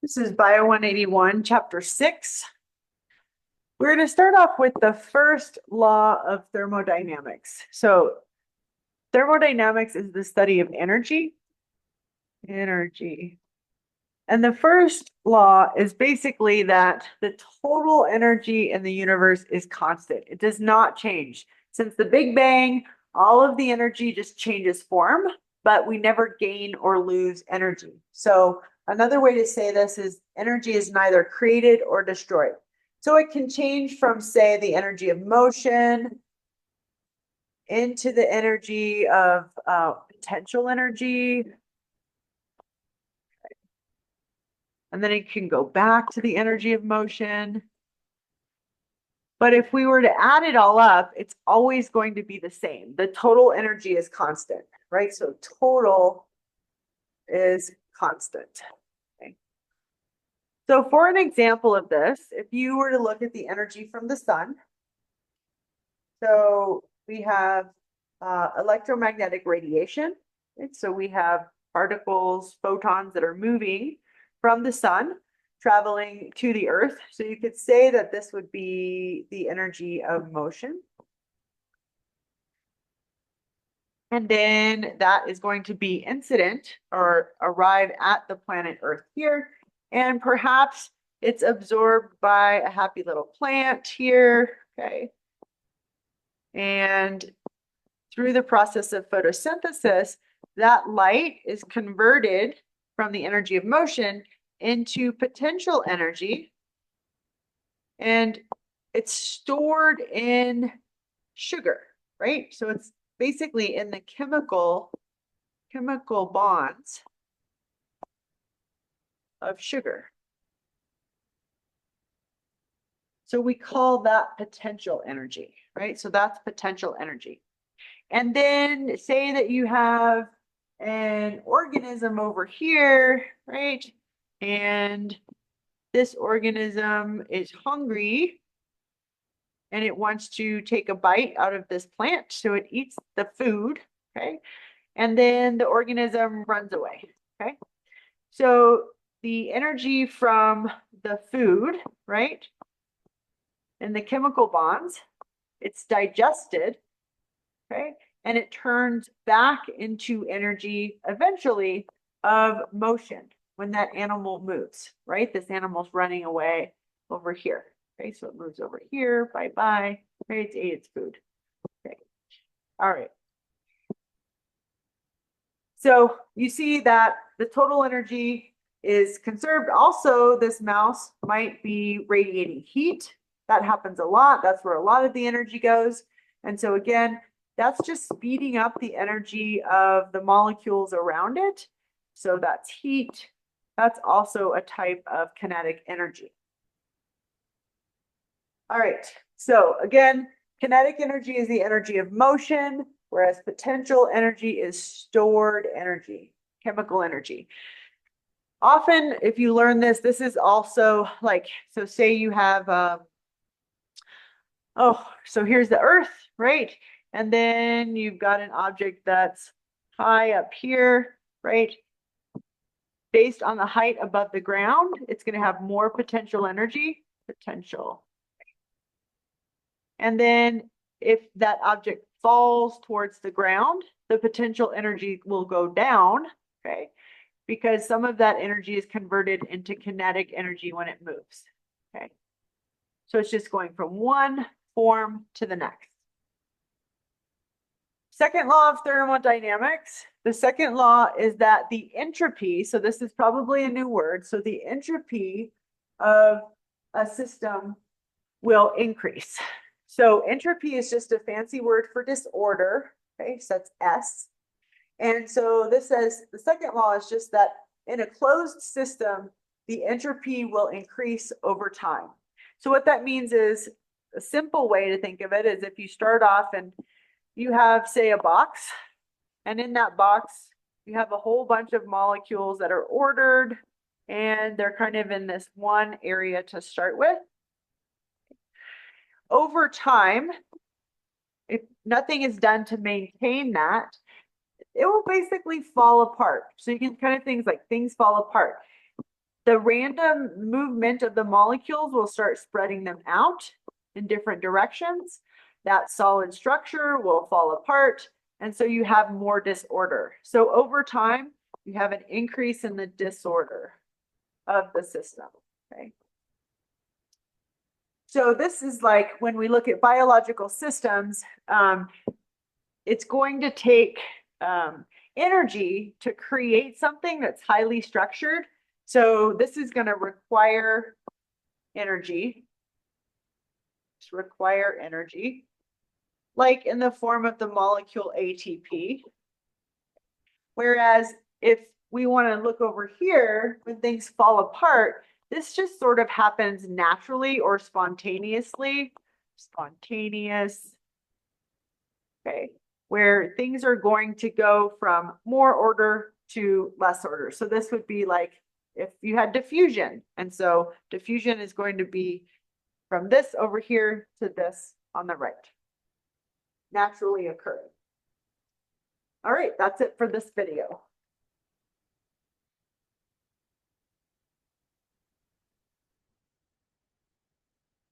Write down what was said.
This is Bio 181, Chapter 6. We're going to start off with the first law of thermodynamics. So, thermodynamics is the study of energy. Energy. And the first law is basically that the total energy in the universe is constant. It does not change. Since the Big Bang, all of the energy just changes form, but we never gain or lose energy. So another way to say this is energy is neither created or destroyed. So it can change from, say, the energy of motion into the energy of potential energy, and then it can go back to the energy of motion. But if we were to add it all up, it's always going to be the same. The total energy is constant, right? So total is constant. Okay. So for an example of this, if you were to look at the energy from the sun, so we have electromagnetic radiation, right? So we have particles, photons that are moving from the sun, traveling to the earth. So you could say that this would be the energy of motion. And then that is going to be incident or arrive at the planet Earth here. And perhaps it's absorbed by a happy little plant here. Okay. And through the process of photosynthesis, that light is converted from the energy of motion into potential energy. And it's stored in sugar, right? So it's basically in the chemical bonds of sugar. So we call that potential energy, right? So that's potential energy. And then say that you have an organism over here, right? And this organism is hungry and it wants to take a bite out of this plant. So it eats the food, okay? And then the organism runs away, okay? So the energy from the food, right? And the chemical bonds, it's digested, okay? And it turns back into energy eventually of motion when that animal moves, right? This animal's running away over here, okay? So it moves over here, bye-bye, right? It's ate its food, okay? All right. So you see that the total energy is conserved. Also, this mouse might be radiating heat. That happens a lot. That's where a lot of the energy goes. And so again, that's just speeding up the energy of the molecules around it. So that's heat. That's also a type of kinetic energy. All right. So again, kinetic energy is the energy of motion, whereas potential energy is stored energy, chemical energy. Often, if you learn this, this is also like, so say you have, so here's the Earth, right? And then you've got an object that's high up here, right? Based on the height above the ground, it's going to have more potential energy, potential. And then if that object falls towards the ground, the potential energy will go down, okay? Because some of that energy is converted into kinetic energy when it moves, okay? So it's just going from one form to the next. Second law of thermodynamics. The second law is that the entropy, so this is probably a new word, so the entropy of a system will increase. So entropy is just a fancy word for disorder, okay? So that's S. And so this says the second law is just that in a closed system, the entropy will increase over time. So what that means is a simple way to think of it is if you start off and you have, say, a box, and in that box, you have a whole bunch of molecules that are ordered, and they're kind of in this one area to start with. Over time, if nothing is done to maintain that, it will basically fall apart. So you can kind of things like things fall apart. the random movement of the molecules will start spreading them out in different directions. That solid structure will fall apart. And so you have more disorder. So over time, you have an increase in the disorder of the system. Okay. So this is like when we look at biological systems, it's going to take energy to create something that's highly structured. So this is going to require energy. Just require energy, like in the form of the molecule ATP. Whereas if we want to look over here, when things fall apart, this just sort of happens naturally or spontaneously. Spontaneous. Okay. Where things are going to go from more order to less order. So this would be like if you had diffusion. And so diffusion is going to be from this over here to this on the right. Naturally occurring. All right, that's it for this video.